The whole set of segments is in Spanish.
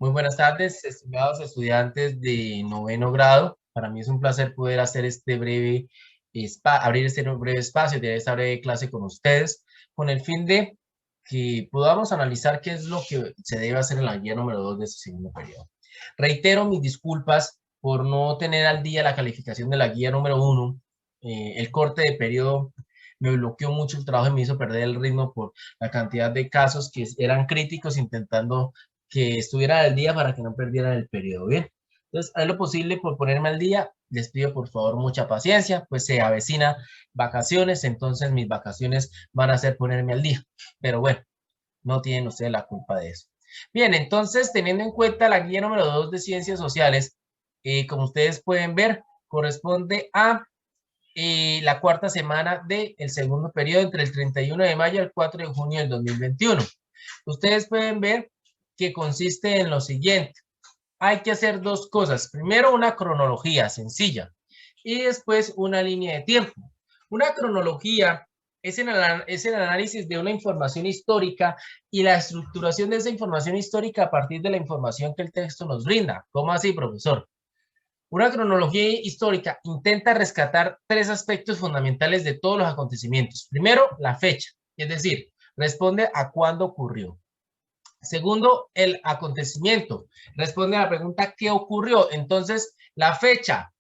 Muy buenas tardes, estimados estudiantes de noveno grado. Para mí es un placer poder hacer abrir este breve espacio de esta breve clase con ustedes, con el fin de que podamos analizar qué es lo que se debe hacer en la guía número 2 de este segundo periodo. Reitero mis disculpas por no tener al día la calificación de la guía número 1. El corte de periodo me bloqueó mucho el trabajo y me hizo perder el ritmo por la cantidad de casos que eran críticos, intentando que estuviera al día para que no perdieran el periodo. Bien, entonces, haz lo posible por ponerme al día. Les pido por favor mucha paciencia, pues se avecina vacaciones, entonces mis vacaciones van a ser ponerme al día. Pero bueno, no tienen ustedes la culpa de eso. Bien, entonces, teniendo en cuenta la guía número 2 de Ciencias Sociales, como ustedes pueden ver, corresponde a la cuarta semana del segundo periodo, entre el 31 de mayo y el 4 de junio del 2021. Ustedes pueden ver que consiste en lo siguiente. Hay que hacer dos cosas. Primero, una cronología sencilla y después una línea de tiempo. Una cronología es el análisis de una información histórica y la estructuración de esa información histórica a partir de la información que el texto nos brinda. ¿Cómo así, profesor? Una cronología histórica intenta rescatar tres aspectos fundamentales de todos los acontecimientos. Primero, la fecha, es decir, responde a cuándo ocurrió. Segundo, el acontecimiento. Responde a la pregunta ¿qué ocurrió? Entonces, la fecha,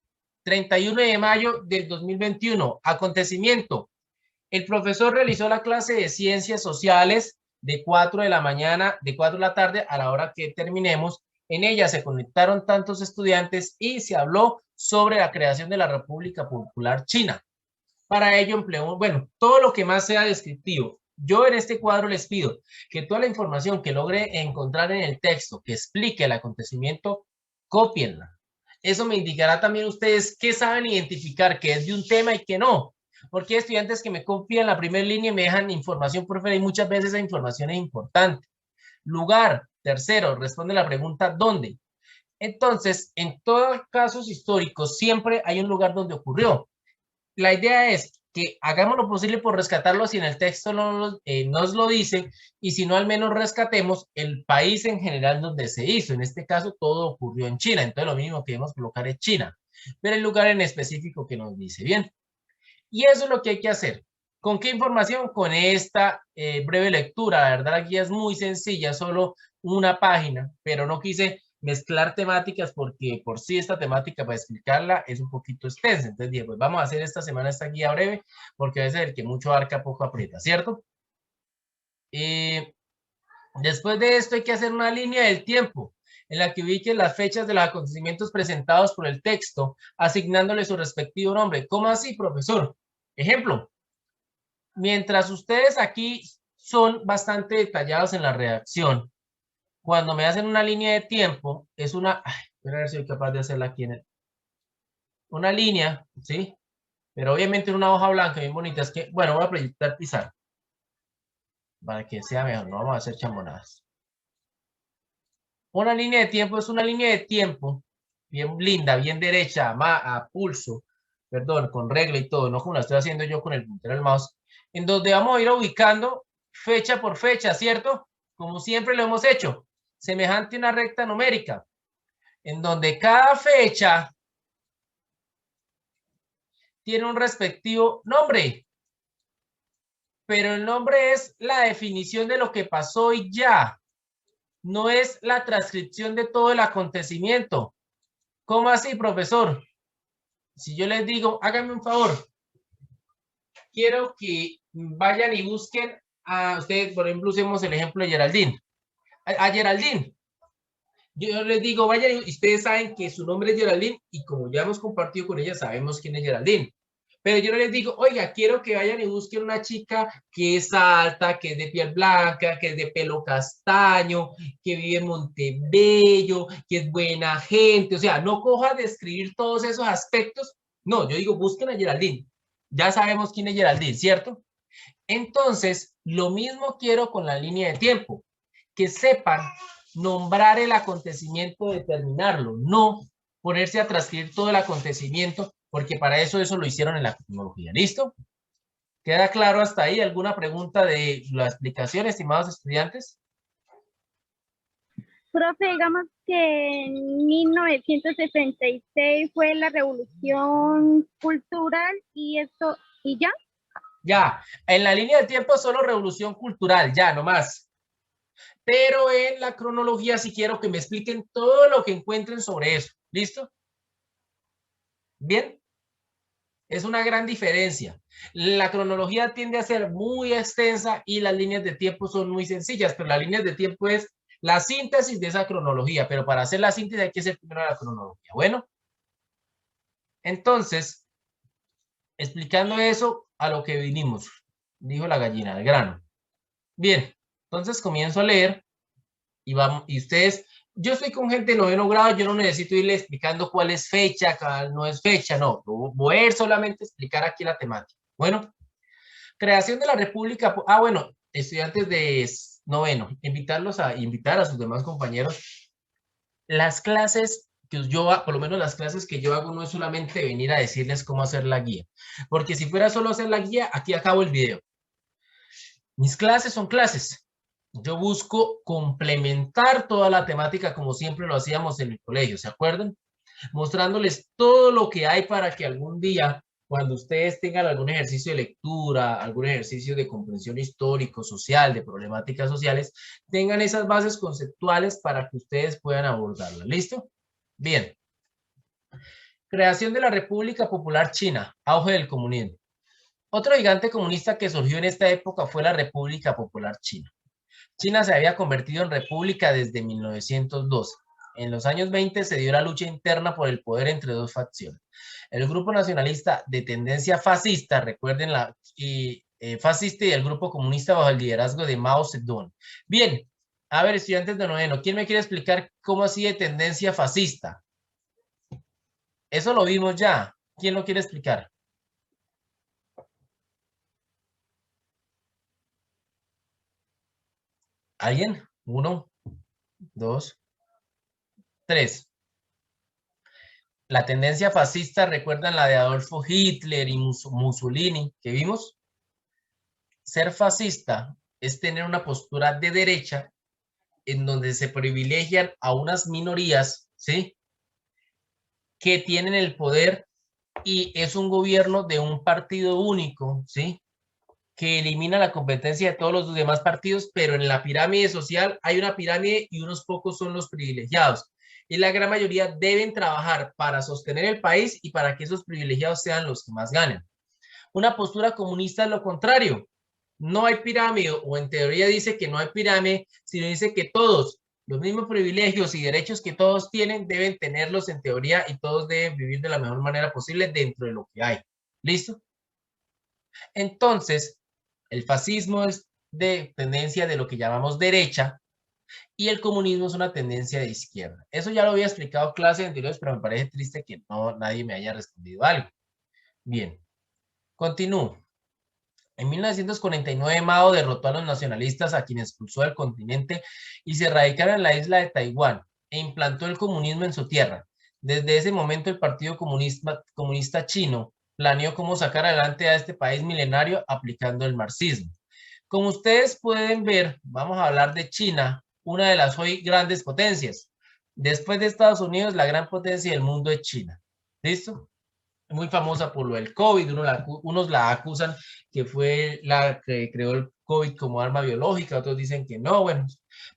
31 de mayo del 2021. Acontecimiento. El profesor realizó la clase de ciencias sociales de 4 de la mañana, de 4 de la tarde a la hora que terminemos. En ella se conectaron tantos estudiantes y se habló sobre la creación de la República Popular China. Para ello empleó, bueno, todo lo que más sea descriptivo. Yo en este cuadro les pido que toda la información que logre encontrar en el texto que explique el acontecimiento, cópienla. Eso me indicará también ustedes qué saben identificar, que es de un tema y qué no. Porque hay estudiantes que me copian la primera línea y me dejan información por fuera y muchas veces esa información es importante. Lugar, tercero, responde la pregunta ¿dónde? Entonces, en todos casos históricos siempre hay un lugar donde ocurrió. La idea es que hagamos lo posible por rescatarlo si en el texto nos lo dice, y si no, al menos rescatemos el país en general donde se hizo. En este caso, todo ocurrió en China, entonces lo mínimo que debemos colocar es China, pero el lugar en específico que nos dice. Bien, y eso es lo que hay que hacer. ¿Con qué información? Con esta breve lectura. La verdad, la guía es muy sencilla, solo una página, pero no quise mezclar temáticas porque por sí esta temática para explicarla es un poquito extensa. Entonces dije, pues vamos a hacer esta semana esta guía breve porque a veces el que mucho abarca poco aprieta, ¿cierto? Después de esto hay que hacer una línea del tiempo en la que ubique las fechas de los acontecimientos presentados por el texto, asignándole su respectivo nombre. ¿Cómo así, profesor? Ejemplo, mientras ustedes aquí son bastante detallados en la redacción, cuando me hacen una línea de tiempo, es una, voy a ver si soy capaz de hacerla aquí una línea, ¿sí? Pero obviamente en una hoja blanca bien bonita, es que, bueno, voy a proyectar pizarra para que sea mejor, no vamos a hacer chambonadas. Una línea de tiempo es una línea de tiempo bien linda, bien derecha, a pulso, perdón, con regla y todo, no como la estoy haciendo yo con el puntero del mouse, en donde vamos a ir ubicando fecha por fecha, ¿cierto? Como siempre lo hemos hecho, semejante a una recta numérica, en donde cada fecha tiene un respectivo nombre, pero el nombre es la definición de lo que pasó y ya, no es la transcripción de todo el acontecimiento. ¿Cómo así, profesor? Si yo les digo, háganme un favor, quiero que vayan y busquen a ustedes, por ejemplo, usemos el ejemplo de Geraldine. A Geraldine. Yo les digo, vayan y ustedes saben que su nombre es Geraldine y como ya hemos compartido con ella, sabemos quién es Geraldine. Pero yo no les digo, oiga, quiero que vayan y busquen una chica que es alta, que es de piel blanca, que es de pelo castaño, que vive en Montebello, que es buena gente. O sea, no coja de escribir todos esos aspectos. No, yo digo, busquen a Geraldine. Ya sabemos quién es Geraldine, ¿cierto? Entonces, lo mismo quiero con la línea de tiempo. Que sepan nombrar el acontecimiento, determinarlo, no ponerse a transcribir todo el acontecimiento, porque para eso lo hicieron en la tecnología. ¿Listo? ¿Queda claro hasta ahí? ¿Alguna pregunta de la explicación, estimados estudiantes? Profe, digamos que en 1966 fue la revolución cultural y esto, y ya. Ya, en la línea de tiempo solo revolución cultural, ya, no más. Pero en la cronología sí quiero que me expliquen todo lo que encuentren sobre eso. ¿Listo? Bien. Es una gran diferencia. La cronología tiende a ser muy extensa y las líneas de tiempo son muy sencillas, pero las líneas de tiempo es la síntesis de esa cronología, pero para hacer la síntesis hay que hacer primero la cronología. Bueno, entonces, explicando eso a lo que vinimos, dijo la gallina, al grano. Bien, entonces comienzo a leer y vamos, y ustedes, yo estoy con gente de noveno grado, yo no necesito irle explicando cuál es fecha, cuál no es fecha, no, voy a ir solamente a explicar aquí la temática. Bueno, creación de la República. Bueno, estudiantes de noveno, invitar a sus demás compañeros. Las clases que yo, por lo menos las clases que yo hago, no es solamente venir a decirles cómo hacer la guía, porque si fuera solo hacer la guía, aquí acabo el video. Mis clases son clases. Yo busco complementar toda la temática como siempre lo hacíamos en el colegio, ¿se acuerdan? Mostrándoles todo lo que hay para que algún día, cuando ustedes tengan algún ejercicio de lectura, algún ejercicio de comprensión histórico, social, de problemáticas sociales, tengan esas bases conceptuales para que ustedes puedan abordarlas. ¿Listo? Bien. Creación de la República Popular China, auge del comunismo. Otro gigante comunista que surgió en esta época fue la República Popular China. China se había convertido en república desde 1912. En los años 20 se dio la lucha interna por el poder entre dos facciones. El grupo nacionalista de tendencia fascista, recuerden fascista y el grupo comunista bajo el liderazgo de Mao Zedong. Bien, a ver, estudiantes de noveno, ¿quién me quiere explicar cómo así de tendencia fascista? Eso lo vimos ya. ¿Quién lo quiere explicar? ¿Alguien? Uno, dos, tres. La tendencia fascista, ¿recuerdan la de Adolfo Hitler y Mussolini que vimos? Ser fascista es tener una postura de derecha en donde se privilegian a unas minorías, ¿sí? Que tienen el poder y es un gobierno de un partido único, ¿sí? Que elimina la competencia de todos los demás partidos, pero en la pirámide social hay una pirámide y unos pocos son los privilegiados. Y la gran mayoría deben trabajar para sostener el país y para que esos privilegiados sean los que más ganen. Una postura comunista es lo contrario. No hay pirámide, o en teoría dice que no hay pirámide, sino dice que todos, los mismos privilegios y derechos que todos tienen, deben tenerlos en teoría y todos deben vivir de la mejor manera posible dentro de lo que hay. ¿Listo? Entonces, el fascismo es de tendencia de lo que llamamos derecha y el comunismo es una tendencia de izquierda. Eso ya lo había explicado en clases anteriores, pero me parece triste que nadie me haya respondido algo. Bien, continúo. En 1949, Mao derrotó a los nacionalistas a quienes expulsó del continente y se radicaron en la isla de Taiwán e implantó el comunismo en su tierra. Desde ese momento, el Partido Comunista Chino planeó cómo sacar adelante a este país milenario aplicando el marxismo. Como ustedes pueden ver, vamos a hablar de China, una de las hoy grandes potencias. Después de Estados Unidos, la gran potencia del mundo es China. ¿Listo? Muy famosa por lo del COVID, unos la acusan que fue la que creó el COVID como arma biológica, otros dicen que no, bueno,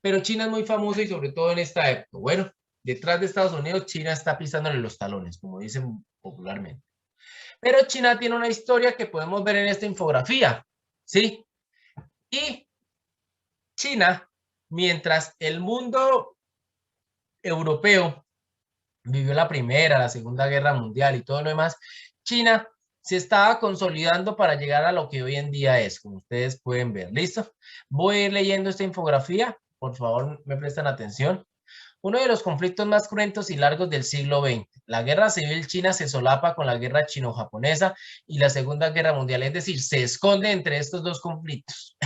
pero China es muy famosa y sobre todo en esta época. Bueno, detrás de Estados Unidos, China está pisándole los talones, como dicen popularmente. Pero China tiene una historia que podemos ver en esta infografía, ¿sí? Y China, mientras el mundo europeo vivió la Primera, la Segunda Guerra Mundial y todo lo demás, China se estaba consolidando para llegar a lo que hoy en día es, como ustedes pueden ver. ¿Listo? Voy a ir leyendo esta infografía. Por favor, me prestan atención. Uno de los conflictos más cruentos y largos del siglo XX. La guerra civil china se solapa con la guerra chino-japonesa y la Segunda Guerra Mundial, es decir, se esconde entre estos dos conflictos.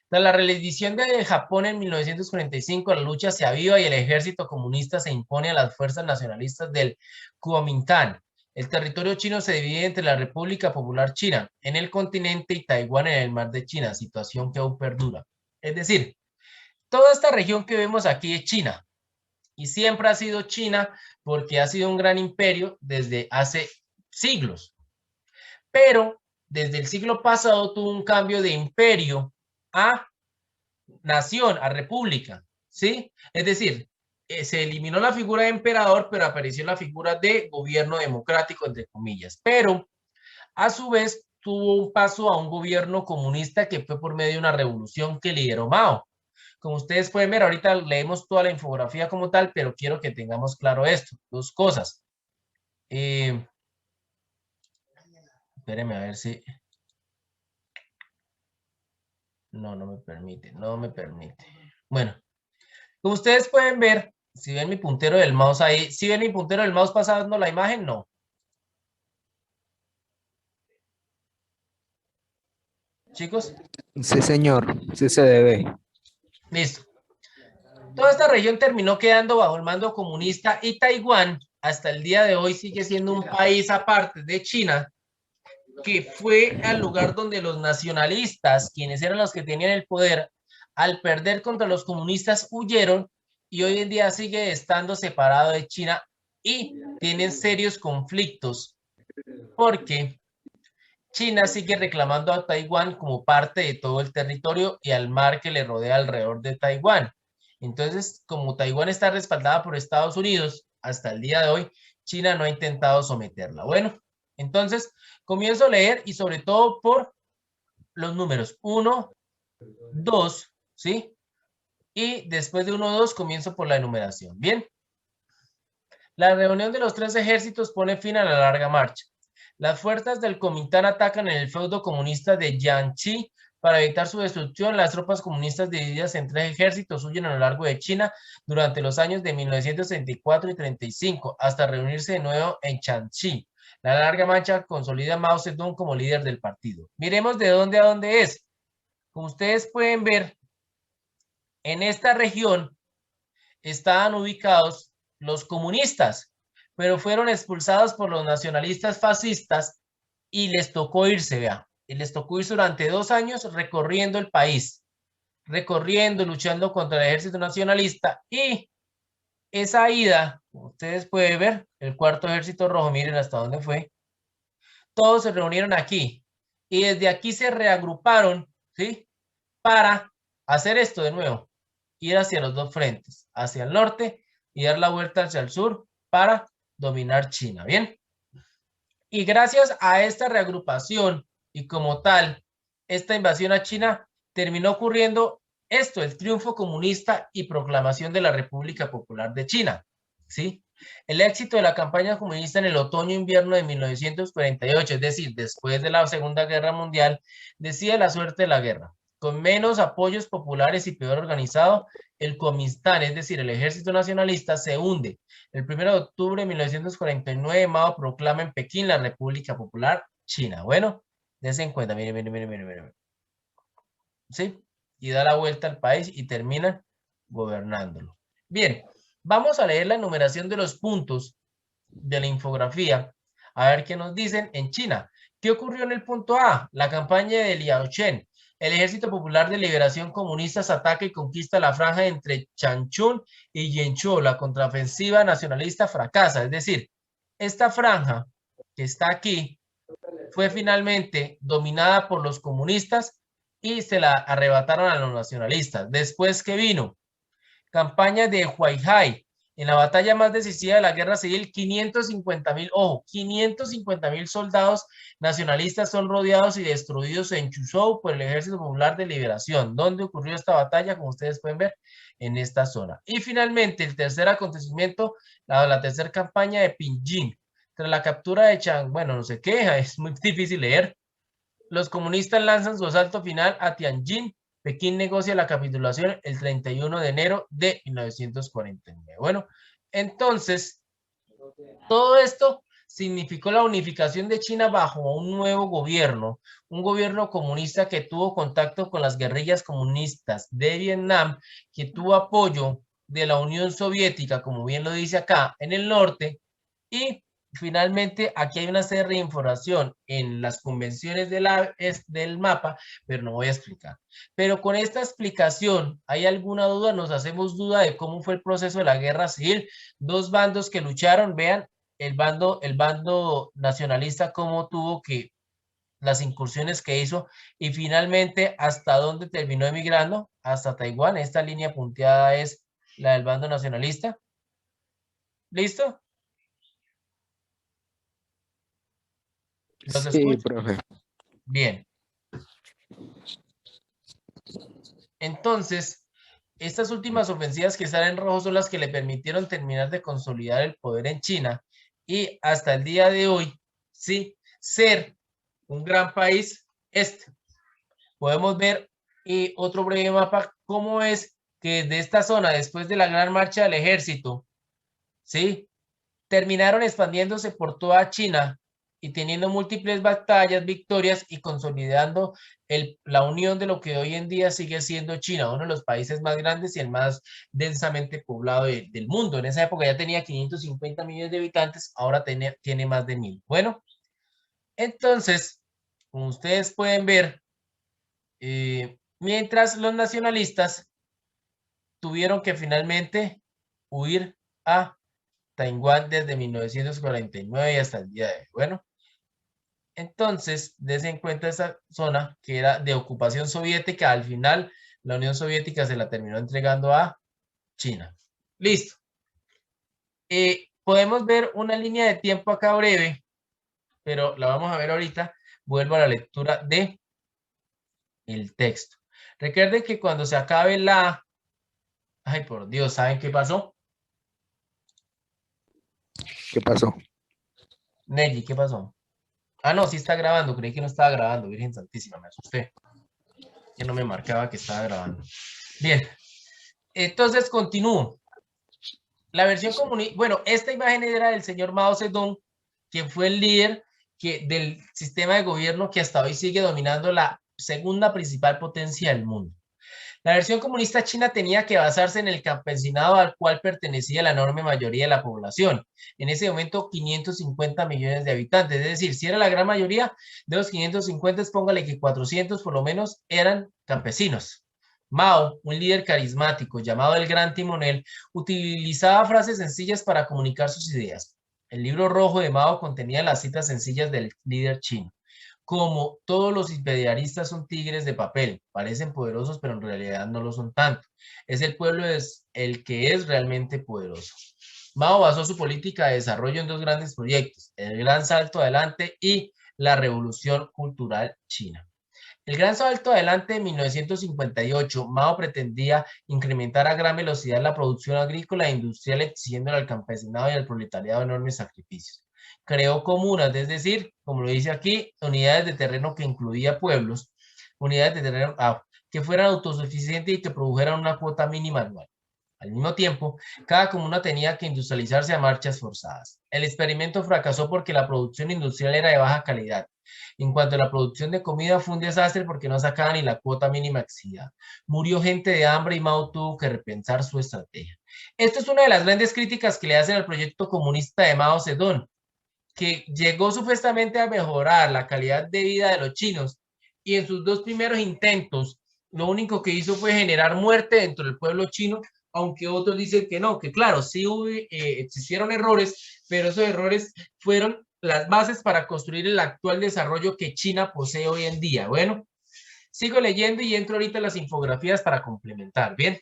Tras la rendición de Japón en 1945, la lucha se aviva y el ejército comunista se impone a las fuerzas nacionalistas del Kuomintang. El territorio chino se divide entre la República Popular China en el continente y Taiwán en el mar de China, situación que aún perdura. Es decir, Toda esta región que vemos aquí es China y siempre ha sido China porque ha sido un gran imperio desde hace siglos. Pero desde el siglo pasado tuvo un cambio de imperio a nación, a república, ¿sí? Es decir, se eliminó la figura de emperador, pero apareció la figura de gobierno democrático, entre comillas. Pero a su vez tuvo un paso a un gobierno comunista que fue por medio de una revolución que lideró Mao. Como ustedes pueden ver, ahorita leemos toda la infografía como tal, pero quiero que tengamos claro esto, dos cosas. Espérenme a ver si... No me permite, no me permite. Bueno, como ustedes pueden ver, si ven mi puntero del mouse ahí, si ven mi puntero del mouse pasando la imagen, no. Chicos, Sí, señor, sí se debe. listo. Toda esta región terminó quedando bajo el mando comunista y Taiwán hasta el día de hoy sigue siendo un país aparte de China, que fue al lugar donde los nacionalistas, quienes eran los que tenían el poder, al perder contra los comunistas huyeron y hoy en día sigue estando separado de China y tienen serios conflictos porque China sigue reclamando a Taiwán como parte de todo el territorio y al mar que le rodea alrededor de Taiwán. Entonces, como Taiwán está respaldada por Estados Unidos, hasta el día de hoy, China no ha intentado someterla. Bueno, entonces comienzo a leer y sobre todo por los números 1, 2, ¿sí? Y después de 1, 2 comienzo por la enumeración. Bien. La reunión de los tres ejércitos pone fin a la larga marcha. Las fuerzas del Kuomintang atacan en el feudo comunista de Jiangxi para evitar su destrucción. Las tropas comunistas divididas en tres ejércitos huyen a lo largo de China durante los años de 1934 y 35 hasta reunirse de nuevo en Jiangxi. La larga marcha consolida a Mao Zedong como líder del partido. Miremos de dónde a dónde es. Como ustedes pueden ver, en esta región estaban ubicados los comunistas, pero fueron expulsados por los nacionalistas fascistas y les tocó irse, vea. Y les tocó irse durante 2 años recorriendo el país, recorriendo, luchando contra el ejército nacionalista y esa ida, como ustedes pueden ver, el cuarto ejército rojo, miren hasta dónde fue, todos se reunieron aquí y desde aquí se reagruparon, ¿sí? Para hacer esto de nuevo, ir hacia los dos frentes, hacia el norte y dar la vuelta hacia el sur para dominar China, ¿bien? Y gracias a esta reagrupación y como tal, esta invasión a China, terminó ocurriendo esto, el triunfo comunista y proclamación de la República Popular de China, ¿sí? El éxito de la campaña comunista en el otoño-invierno de 1948, es decir, después de la Segunda Guerra Mundial, decide la suerte de la guerra. Con menos apoyos populares y peor organizado, el Kuomintang, es decir, el ejército nacionalista, se hunde. El 1 de octubre de 1949, Mao proclama en Pekín la República Popular China. Bueno, dense en cuenta, miren. ¿Sí? Y da la vuelta al país y terminan gobernándolo. Bien, vamos a leer la enumeración de los puntos de la infografía. A ver qué nos dicen en China. ¿Qué ocurrió en el punto A? La campaña de Liao Chen. El Ejército Popular de Liberación Comunista ataca y conquista la franja entre Changchun y Yanzhou. La contraofensiva nacionalista fracasa. Es decir, esta franja que está aquí fue finalmente dominada por los comunistas y se la arrebataron a los nacionalistas. Después que vino campaña de Huaihai. En la batalla más decisiva de la guerra civil, 550,000 soldados nacionalistas son rodeados y destruidos en Chuzhou por el Ejército Popular de Liberación. ¿Dónde ocurrió esta batalla? Como ustedes pueden ver, en esta zona. Y finalmente, el tercer acontecimiento, la tercera campaña de Pinjin. Tras la captura de Chang, bueno, no sé qué, es muy difícil leer. Los comunistas lanzan su asalto final a Tianjin. Pekín negocia la capitulación el 31 de enero de 1949. Bueno, entonces, todo esto significó la unificación de China bajo un nuevo gobierno, un gobierno comunista que tuvo contacto con las guerrillas comunistas de Vietnam, que tuvo apoyo de la Unión Soviética, como bien lo dice acá, en el norte, y finalmente aquí hay una serie de información en las convenciones del mapa, pero no voy a explicar. Pero con esta explicación, ¿hay alguna duda? Nos hacemos duda de cómo fue el proceso de la guerra civil. Dos bandos que lucharon, vean, el bando nacionalista cómo tuvo que las incursiones que hizo y finalmente hasta dónde terminó emigrando, hasta Taiwán. Esta línea punteada es la del bando nacionalista. ¿Listo? ¿Los Sí, escucho? profe. Bien. Entonces, estas últimas ofensivas que están en rojo son las que le permitieron terminar de consolidar el poder en China y hasta el día de hoy, sí, ser un gran país este. Podemos ver otro breve mapa, cómo es que de esta zona, después de la gran marcha del ejército, ¿sí? Terminaron expandiéndose por toda China y teniendo múltiples batallas, victorias y consolidando la unión de lo que hoy en día sigue siendo China, uno de los países más grandes y el más densamente poblado del mundo. En esa época ya tenía 550 millones de habitantes, ahora tiene más de 1000. Bueno, entonces, como ustedes pueden ver, mientras los nacionalistas tuvieron que finalmente huir a Taiwán desde 1949 hasta el día de hoy. Bueno, entonces, des en cuenta esa zona que era de ocupación soviética, al final la Unión Soviética se la terminó entregando a China. Listo. Podemos ver una línea de tiempo acá breve, pero la vamos a ver ahorita. Vuelvo a la lectura de el texto. Recuerden que cuando se acabe la... Ay, por Dios, ¿saben qué pasó? ¿Qué pasó? Nelly, ¿qué pasó? Ah, no, sí está grabando. Creí que no estaba grabando. Virgen Santísima, me asusté. Que no me marcaba que estaba grabando. Bien. Entonces, continúo. La versión comunista... Bueno, esta imagen era del señor Mao Zedong, quien fue el líder del sistema de gobierno que hasta hoy sigue dominando la segunda principal potencia del mundo. La versión comunista china tenía que basarse en el campesinado al cual pertenecía la enorme mayoría de la población. En ese momento, 550 millones de habitantes. Es decir, si era la gran mayoría de los 550, póngale que 400 por lo menos eran campesinos. Mao, un líder carismático llamado el Gran Timonel, utilizaba frases sencillas para comunicar sus ideas. El libro rojo de Mao contenía las citas sencillas del líder chino. Como todos los imperialistas son tigres de papel, parecen poderosos, pero en realidad no lo son tanto. Es el pueblo el que es realmente poderoso. Mao basó su política de desarrollo en dos grandes proyectos, el Gran Salto Adelante y la Revolución Cultural China. El Gran Salto Adelante de 1958, Mao pretendía incrementar a gran velocidad la producción agrícola e industrial exigiéndole al campesinado y al proletariado enormes sacrificios. Creó comunas, es decir, como lo dice aquí, unidades de terreno que incluía pueblos, unidades de terreno que fueran autosuficientes y que produjeran una cuota mínima anual. Al mismo tiempo, cada comuna tenía que industrializarse a marchas forzadas. El experimento fracasó porque la producción industrial era de baja calidad. En cuanto a la producción de comida, fue un desastre porque no sacaban ni la cuota mínima exigida. Murió gente de hambre y Mao tuvo que repensar su estrategia. Esto es una de las grandes críticas que le hacen al proyecto comunista de Mao Zedong, que llegó supuestamente a mejorar la calidad de vida de los chinos y en sus dos primeros intentos lo único que hizo fue generar muerte dentro del pueblo chino, aunque otros dicen que no, que claro, sí existieron errores, pero esos errores fueron las bases para construir el actual desarrollo que China posee hoy en día. Bueno, sigo leyendo y entro ahorita en las infografías para complementar, ¿bien?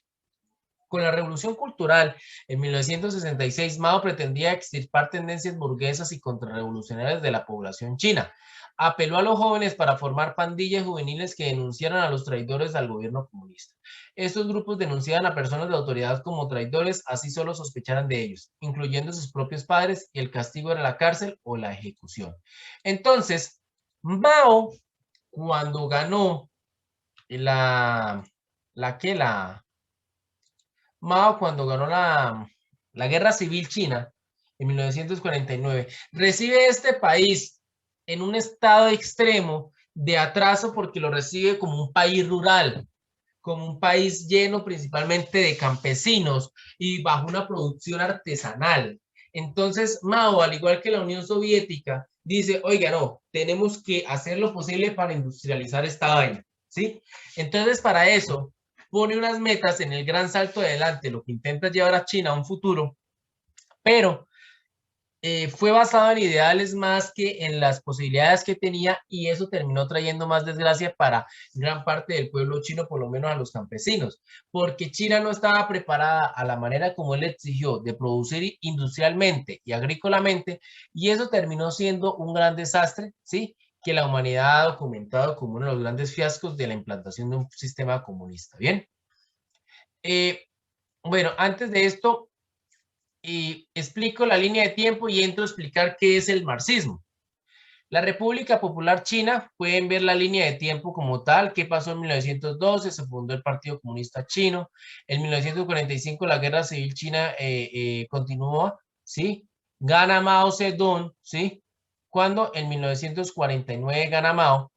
Con la Revolución Cultural, en 1966, Mao pretendía extirpar tendencias burguesas y contrarrevolucionarias de la población china. Apeló a los jóvenes para formar pandillas juveniles que denunciaran a los traidores al gobierno comunista. Estos grupos denunciaban a personas de autoridad como traidores, así solo sospecharan de ellos, incluyendo sus propios padres, y el castigo era la cárcel o la ejecución. Entonces, Mao, cuando ganó Mao, cuando ganó la Guerra Civil China en 1949, recibe este país en un estado extremo de atraso porque lo recibe como un país rural, como un país lleno principalmente de campesinos y bajo una producción artesanal. Entonces Mao, al igual que la Unión Soviética, dice, oiga, no, tenemos que hacer lo posible para industrializar esta vaina, ¿sí? Entonces para eso pone unas metas en el gran salto adelante, lo que intenta llevar a China a un futuro, pero fue basado en ideales más que en las posibilidades que tenía y eso terminó trayendo más desgracia para gran parte del pueblo chino, por lo menos a los campesinos, porque China no estaba preparada a la manera como él exigió de producir industrialmente y agrícolamente y eso terminó siendo un gran desastre, ¿sí? Que la humanidad ha documentado como uno de los grandes fiascos de la implantación de un sistema comunista. Bien. Eh, bueno, antes de esto, y explico la línea de tiempo y entro a explicar qué es el marxismo. La República Popular China, pueden ver la línea de tiempo como tal, qué pasó en 1912, se fundó el Partido Comunista Chino, en 1945 la Guerra Civil China continuó, ¿sí? Gana Mao Zedong, ¿sí? Cuando en 1949 gana Mao,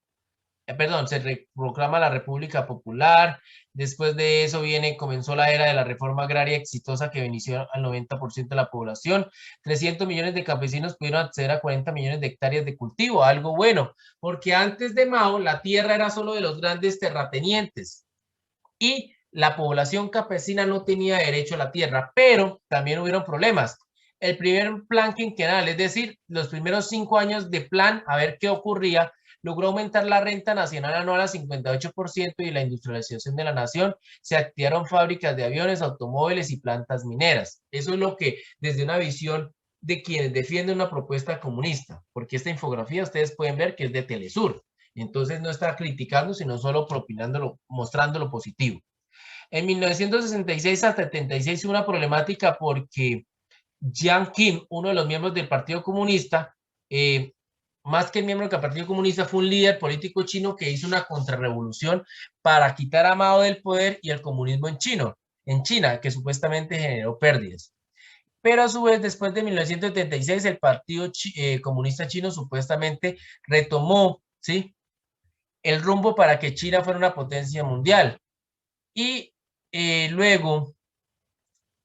perdón, se proclama la República Popular. Después de eso comenzó la era de la reforma agraria exitosa que benefició al 90% de la población. 300 millones de campesinos pudieron acceder a 40 millones de hectáreas de cultivo, algo bueno, porque antes de Mao la tierra era solo de los grandes terratenientes y la población campesina no tenía derecho a la tierra, pero también hubieron problemas. El primer plan quinquenal, es decir, los primeros 5 años de plan, a ver qué ocurría, logró aumentar la renta nacional anual a 58% y la industrialización de la nación. Se activaron fábricas de aviones, automóviles y plantas mineras. Eso es lo que, desde una visión de quienes defienden una propuesta comunista, porque esta infografía ustedes pueden ver que es de Telesur. Entonces no está criticando, sino solo propinándolo, mostrando lo positivo. En 1966 a 76 hubo una problemática porque Jiang Kim, uno de los miembros del Partido Comunista, más que miembro del Partido Comunista, fue un líder político chino que hizo una contrarrevolución para quitar a Mao del poder y el comunismo en China, que supuestamente generó pérdidas. Pero a su vez, después de 1976, el Partido Comunista Chino supuestamente retomó, ¿sí?, el rumbo para que China fuera una potencia mundial. Y luego,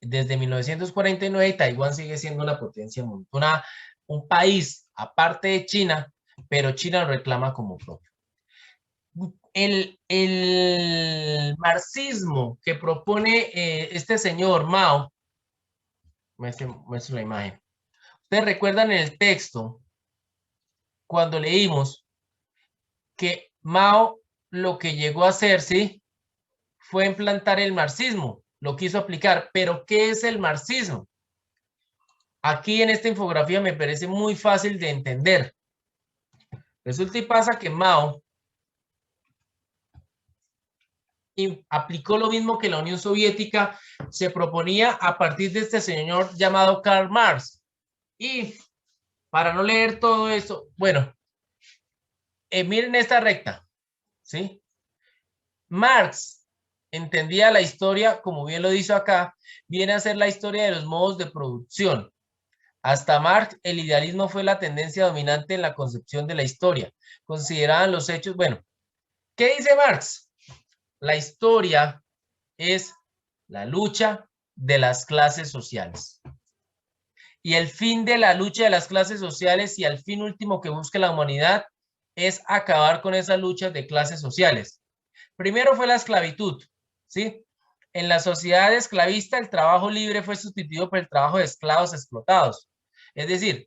desde 1949, Taiwán sigue siendo una potencia mundial, un país aparte de China, pero China lo reclama como propio. El marxismo que propone este señor Mao, muestro la imagen. Ustedes recuerdan en el texto, cuando leímos que Mao lo que llegó a hacer, ¿sí?, fue implantar el marxismo, lo quiso aplicar. Pero ¿qué es el marxismo? Aquí en esta infografía me parece muy fácil de entender. Resulta y pasa que Mao aplicó lo mismo que la Unión Soviética se proponía a partir de este señor llamado Karl Marx. Y para no leer todo esto, bueno, miren esta recta, ¿sí? Marx entendía la historia, como bien lo dice acá, viene a ser la historia de los modos de producción. Hasta Marx, el idealismo fue la tendencia dominante en la concepción de la historia. Consideraban los hechos, bueno, ¿qué dice Marx? La historia es la lucha de las clases sociales. Y el fin de la lucha de las clases sociales y el fin último que busca la humanidad es acabar con esas luchas de clases sociales. Primero fue la esclavitud, ¿sí? En la sociedad esclavista el trabajo libre fue sustituido por el trabajo de esclavos explotados. Es decir,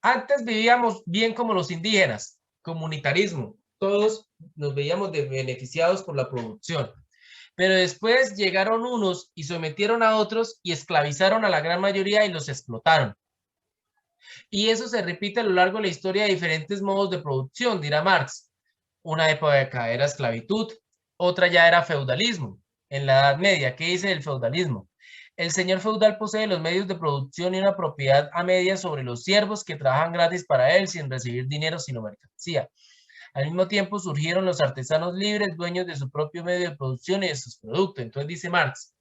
antes vivíamos bien como los indígenas, comunitarismo, todos nos veíamos beneficiados por la producción. Pero después llegaron unos y sometieron a otros y esclavizaron a la gran mayoría y los explotaron. Y eso se repite a lo largo de la historia de diferentes modos de producción, dirá Marx. Una época era esclavitud, otra ya era feudalismo. En la Edad Media, ¿qué dice el feudalismo? El señor feudal posee los medios de producción y una propiedad a medias sobre los siervos que trabajan gratis para él sin recibir dinero sino mercancía. Al mismo tiempo surgieron los artesanos libres, dueños de su propio medio de producción y de sus productos. Entonces dice Marx,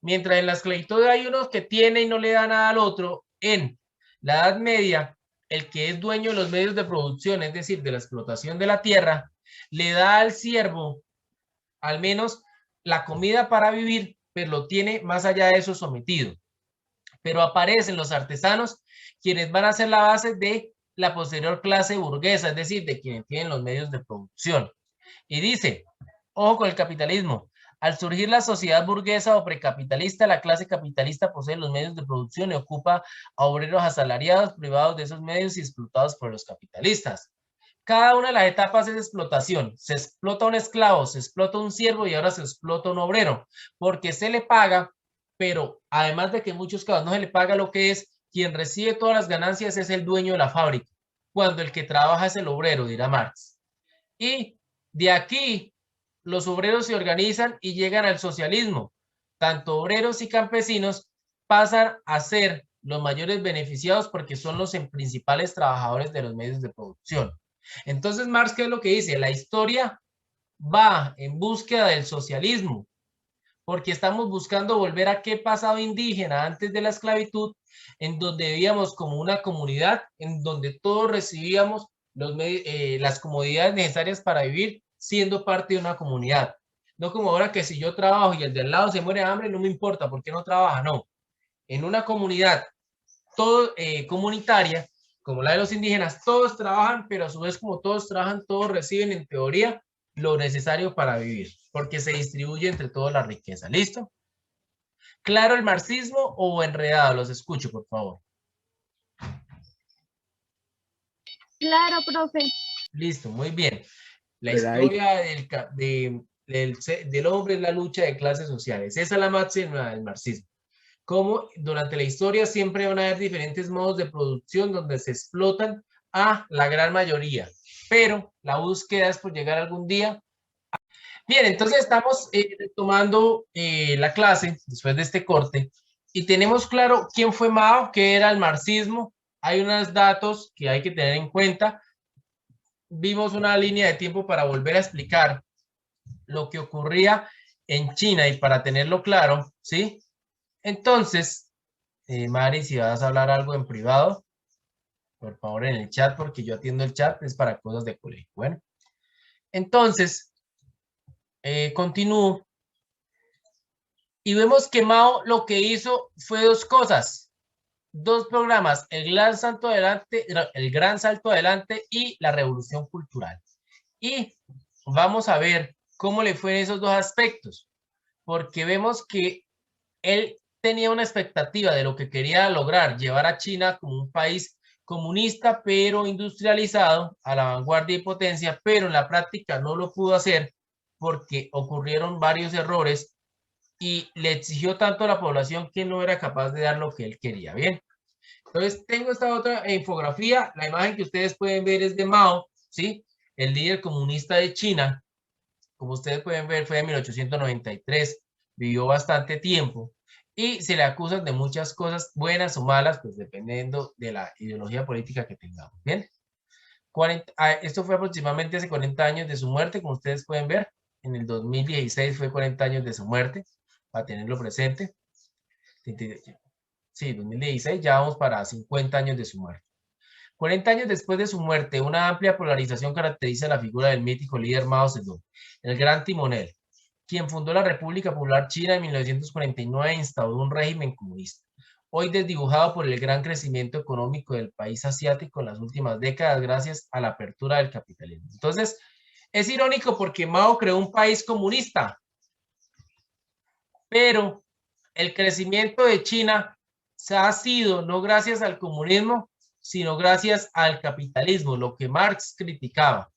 mientras en la esclavitud hay unos que tienen y no le dan nada al otro, en la Edad Media, el que es dueño de los medios de producción, es decir, de la explotación de la tierra, le da al siervo al menos la comida para vivir, pero lo tiene más allá de eso sometido. pero aparecen los artesanos, quienes van a ser la base de la posterior clase burguesa, es decir, de quienes tienen los medios de producción. Y dice, ojo con el capitalismo, al surgir la sociedad burguesa o precapitalista, la clase capitalista posee los medios de producción y ocupa a obreros asalariados, privados de esos medios y explotados por los capitalistas. Cada una de las etapas es explotación. Se explota un esclavo, se explota un siervo y ahora se explota un obrero, porque se le paga, pero además de que en muchos casos no se le paga lo que es, quien recibe todas las ganancias es el dueño de la fábrica, cuando el que trabaja es el obrero, dirá Marx. Y de aquí los obreros se organizan y llegan al socialismo. Tanto obreros y campesinos pasan a ser los mayores beneficiados porque son los principales trabajadores de los medios de producción. Entonces, Marx, ¿qué es lo que dice? La historia va en búsqueda del socialismo, porque estamos buscando volver a qué pasado indígena antes de la esclavitud, en donde vivíamos como una comunidad, en donde todos recibíamos las comodidades necesarias para vivir siendo parte de una comunidad. No como ahora que si yo trabajo y el de al lado se muere de hambre, no me importa, ¿por qué no trabaja? No. En una comunidad todo, comunitaria, como la de los indígenas, todos trabajan, pero a su vez como todos trabajan, todos reciben en teoría lo necesario para vivir, porque se distribuye entre toda la riqueza. ¿Listo? ¿Claro el marxismo o enredado? Los escucho, por favor. Claro, profe. Listo, muy bien. La Peladito. historia del hombre es la lucha de clases sociales. Esa es la máxima del marxismo. Como durante la historia siempre van a haber diferentes modos de producción donde se explotan a la gran mayoría, pero la búsqueda es por llegar algún día. Bien, entonces estamos tomando la clase después de este corte y tenemos claro quién fue Mao, qué era el marxismo. Hay unos datos que hay que tener en cuenta. Vimos una línea de tiempo para volver a explicar lo que ocurría en China y para tenerlo claro, ¿sí? Entonces, Mari, si vas a hablar algo en privado, por favor en el chat, porque yo atiendo el chat, es para cosas de colegio. Bueno, entonces, continúo. Y vemos que Mao lo que hizo fue dos cosas, dos programas, el Gran Salto Adelante y la Revolución Cultural. Y vamos a ver cómo le fue en esos dos aspectos, porque vemos que él tenía una expectativa de lo que quería lograr, llevar a China como un país comunista, pero industrializado, a la vanguardia y potencia, pero en la práctica no lo pudo hacer porque ocurrieron varios errores y le exigió tanto a la población que no era capaz de dar lo que él quería. Bien, entonces tengo esta otra infografía, la imagen que ustedes pueden ver es de Mao, ¿sí? El líder comunista de China, como ustedes pueden ver, fue de 1893, vivió bastante tiempo y se le acusan de muchas cosas buenas o malas, pues dependiendo de la ideología política que tengamos. Bien, esto fue aproximadamente hace 40 años de su muerte, como ustedes pueden ver, en el 2016 fue 40 años de su muerte, para tenerlo presente. Sí, 2016, ya vamos para 50 años de su muerte. 40 años después de su muerte, una amplia polarización caracteriza la figura del mítico líder Mao Zedong, el gran timonel, quien fundó la República Popular China en 1949 e instauró un régimen comunista, hoy desdibujado por el gran crecimiento económico del país asiático en las últimas décadas gracias a la apertura del capitalismo. Entonces, es irónico porque Mao creó un país comunista, pero el crecimiento de China se ha sido no gracias al comunismo, sino gracias al capitalismo, lo que Marx criticaba,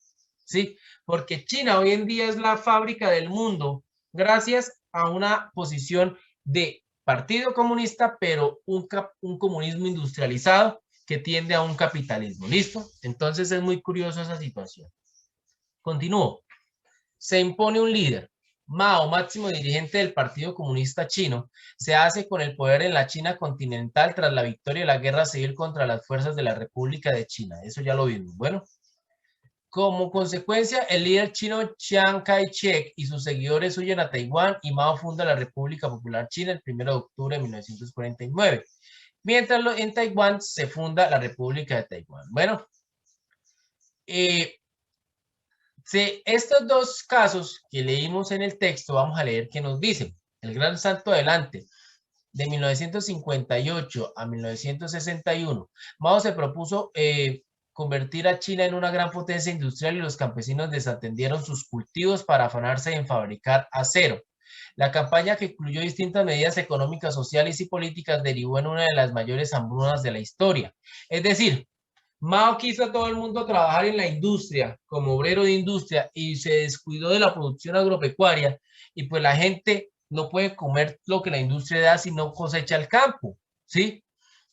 ¿sí? Porque China hoy en día es la fábrica del mundo gracias a una posición de partido comunista, pero un comunismo industrializado que tiende a un capitalismo, ¿listo? Entonces es muy curioso esa situación. Continúo. Se impone un líder. Mao, máximo dirigente del Partido Comunista Chino, se hace con el poder en la China continental tras la victoria de la guerra civil contra las fuerzas de la República de China. Eso ya lo vimos. Bueno, como consecuencia, el líder chino Chiang Kai-shek y sus seguidores huyen a Taiwán y Mao funda la República Popular China el 1 de octubre de 1949. Mientras en Taiwán se funda la República de Taiwán. Bueno, estos dos casos que leímos en el texto, vamos a leer qué nos dicen. El gran salto adelante. de 1958 a 1961, Mao se propuso convertir a China en una gran potencia industrial y los campesinos desatendieron sus cultivos para afanarse en fabricar acero. La campaña, que incluyó distintas medidas económicas, sociales y políticas, derivó en una de las mayores hambrunas de la historia. Es decir, Mao quiso a todo el mundo trabajar en la industria, como obrero de industria, y se descuidó de la producción agropecuaria, y pues la gente no puede comer lo que la industria da si no cosecha el campo, ¿sí?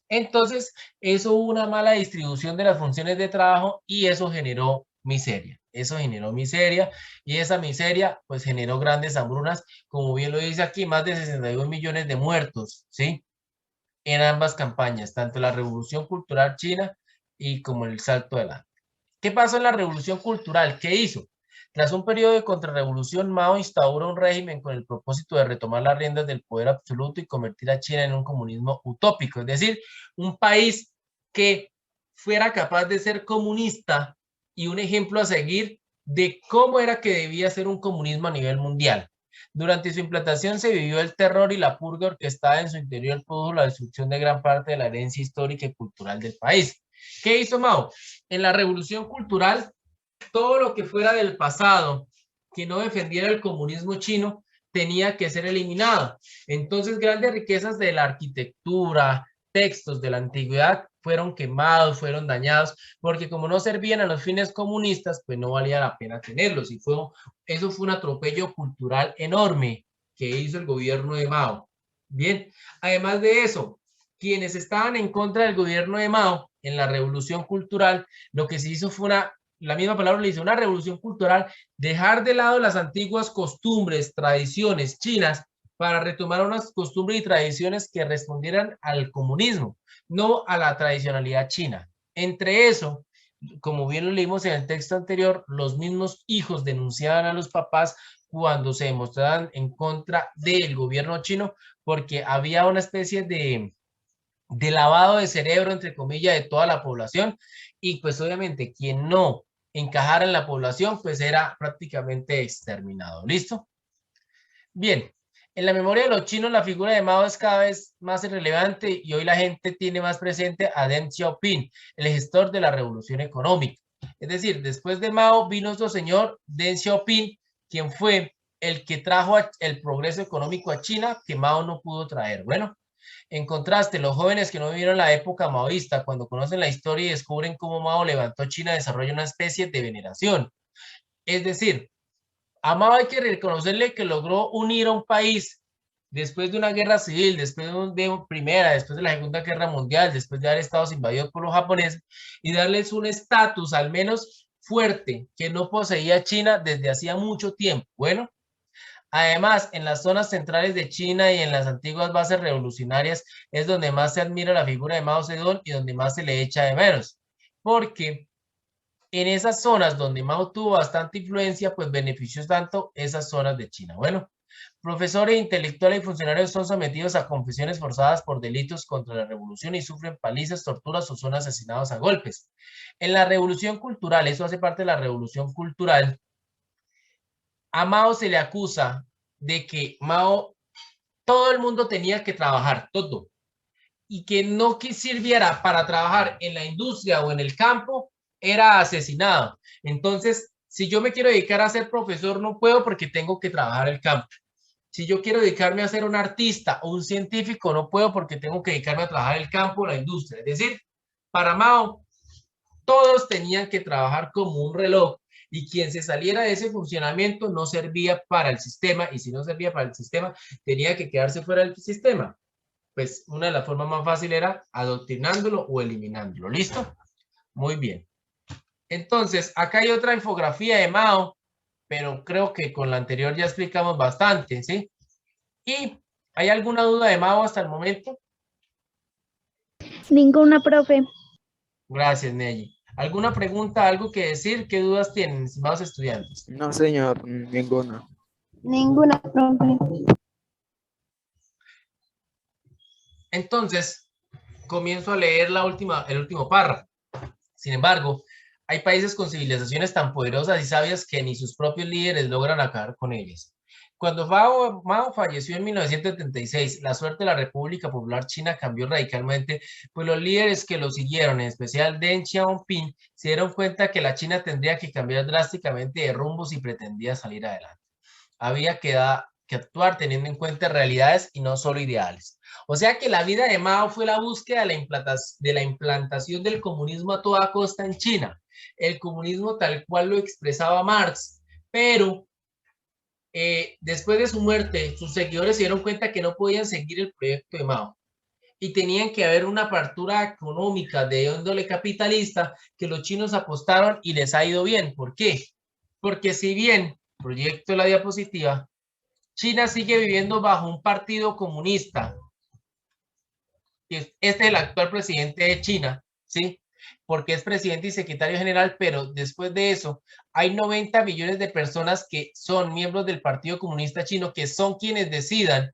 Entonces, eso hubo una mala distribución de las funciones de trabajo y eso generó miseria. Eso generó miseria y esa miseria pues generó grandes hambrunas, como bien lo dice aquí, más de 62 millones de muertos, ¿sí? En ambas campañas, tanto la Revolución Cultural China y como el Salto adelante. ¿Qué pasó en la Revolución Cultural? ¿Qué hizo? Tras un periodo de contrarrevolución, Mao instauró un régimen con el propósito de retomar las riendas del poder absoluto y convertir a China en un comunismo utópico, es decir, un país que fuera capaz de ser comunista y un ejemplo a seguir de cómo era que debía ser un comunismo a nivel mundial. Durante su implantación se vivió el terror y la purga orquestada en su interior, produjo la destrucción de gran parte de la herencia histórica y cultural del país. ¿Qué hizo Mao? En la Revolución Cultural, todo lo que fuera del pasado, que no defendiera el comunismo chino, tenía que ser eliminado. Entonces, grandes riquezas de la arquitectura, textos de la antigüedad fueron quemados, fueron dañados, porque como no servían a los fines comunistas, pues no valía la pena tenerlos. Y eso fue un atropello cultural enorme que hizo el gobierno de Mao. Bien, además de eso, quienes estaban en contra del gobierno de Mao en la revolución cultural, lo que se hizo fue la misma palabra le dice, una revolución cultural, dejar de lado las antiguas costumbres, tradiciones chinas para retomar unas costumbres y tradiciones que respondieran al comunismo, no a la tradicionalidad china. Entre eso, como bien lo leímos en el texto anterior, los mismos hijos denunciaban a los papás cuando se demostraban en contra del gobierno chino porque había una especie de lavado de cerebro, entre comillas, de toda la población y pues obviamente quien no encajara en la población pues era prácticamente exterminado. ¿Listo? Bien, en la memoria de los chinos la figura de Mao es cada vez más irrelevante y hoy la gente tiene más presente a Deng Xiaoping, el gestor de la revolución económica. Es decir, después de Mao vino otro señor, Deng Xiaoping, quien fue el que trajo el progreso económico a China que Mao no pudo traer. Bueno, en contraste, los jóvenes que no vivieron la época maoísta, cuando conocen la historia y descubren cómo Mao levantó China, desarrollan una especie de veneración. Es decir, a Mao hay que reconocerle que logró unir a un país después de una guerra civil, después de primera, después de la Segunda Guerra Mundial, después de haber estado invadidos por los japoneses y darles un estatus al menos fuerte que no poseía China desde hacía mucho tiempo. Bueno, además, en las zonas centrales de China y en las antiguas bases revolucionarias es donde más se admira la figura de Mao Zedong y donde más se le echa de menos. Porque en esas zonas donde Mao tuvo bastante influencia, pues benefició tanto esas zonas de China. Bueno, profesores, intelectuales y funcionarios son sometidos a confesiones forzadas por delitos contra la revolución y sufren palizas, torturas o son asesinados a golpes. En la revolución cultural, eso hace parte de la revolución cultural, a Mao se le acusa de que Mao, todo el mundo tenía que trabajar, todo, y que no sirviera para trabajar en la industria o en el campo, era asesinado. Entonces, si yo me quiero dedicar a ser profesor, no puedo porque tengo que trabajar el campo. Si yo quiero dedicarme a ser un artista o un científico, no puedo porque tengo que dedicarme a trabajar el campo o la industria. Es decir, para Mao, todos tenían que trabajar como un reloj y quien se saliera de ese funcionamiento no servía para el sistema y si no servía para el sistema, tenía que quedarse fuera del sistema. Pues una de las formas más fáciles era adoctrinándolo o eliminándolo. ¿Listo? Muy bien. Entonces, acá hay otra infografía de Mao, pero creo que con la anterior ya explicamos bastante, ¿sí? ¿Y hay alguna duda de Mao hasta el momento? Ninguna, profe. Gracias, Nelly. ¿Alguna pregunta, algo que decir? ¿Qué dudas tienen, estimados estudiantes? No, señor, ninguno. Ninguna, profe. Entonces, comienzo a leer el último párrafo. Sin embargo, Hay países con civilizaciones tan poderosas y sabias que ni sus propios líderes logran acabar con ellas. Cuando Mao falleció en 1976, la suerte de la República Popular China cambió radicalmente, pues los líderes que lo siguieron, en especial Deng Xiaoping, se dieron cuenta que la China tendría que cambiar drásticamente de rumbo si pretendía salir adelante. Había que actuar teniendo en cuenta realidades y no solo ideales. O sea que la vida de Mao fue la búsqueda de la implantación del comunismo a toda costa en China, el comunismo tal cual lo expresaba Marx, pero después de su muerte, sus seguidores se dieron cuenta que no podían seguir el proyecto de Mao y tenían que haber una apertura económica de índole capitalista que los chinos apostaron y les ha ido bien. ¿Por qué? Porque si bien, proyecto de la diapositiva, China sigue viviendo bajo un partido comunista, este es el actual presidente de China, ¿sí? Porque es presidente y secretario general, pero después de eso hay 90 millones de personas que son miembros del Partido Comunista Chino, que son quienes decidan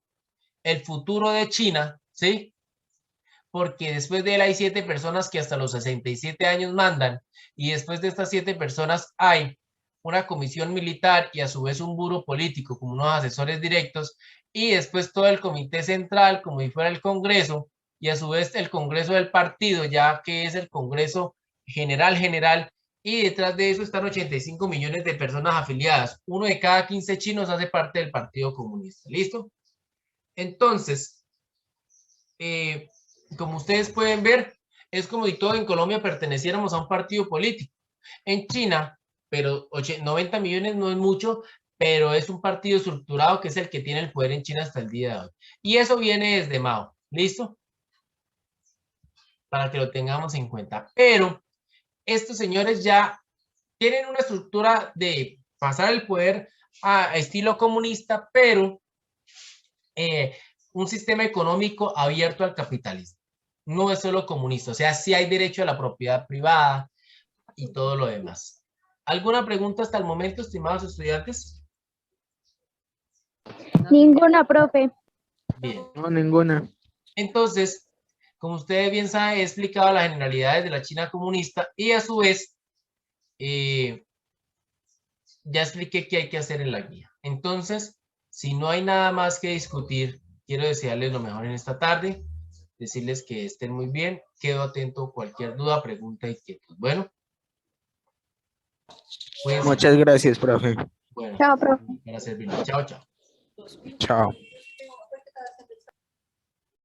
el futuro de China, ¿sí? Porque después de él hay 7 personas que hasta los 67 años mandan, y después de estas 7 personas hay una comisión militar y a su vez un buró político como unos asesores directos, y después todo el comité central como si fuera el Congreso, y a su vez el Congreso del partido, ya que es el Congreso general, y detrás de eso están 85 millones de personas afiliadas. Uno de cada 15 chinos hace parte del Partido Comunista. ¿Listo? Entonces, como ustedes pueden ver, es como si todos en Colombia perteneciéramos a un partido político. En China, pero 90 millones no es mucho, pero es un partido estructurado que es el que tiene el poder en China hasta el día de hoy. Y eso viene desde Mao. ¿Listo? Para que lo tengamos en cuenta. Pero estos señores ya tienen una estructura de pasar el poder a estilo comunista, pero un sistema económico abierto al capitalismo. No es solo comunista, o sea, sí hay derecho a la propiedad privada y todo lo demás. ¿Alguna pregunta hasta el momento, estimados estudiantes? Ninguna, profe. Bien. No, ninguna. Entonces, como ustedes bien saben, he explicado las generalidades de la China comunista y a su vez ya expliqué qué hay que hacer en la guía. Entonces, si no hay nada más que discutir, quiero desearles lo mejor en esta tarde, decirles que estén muy bien, quedo atento a cualquier duda, pregunta y inquietud. Bueno, pues, Muchas gracias, profe. bueno, Chao, profe. para servirles. Chao, chao. Chao.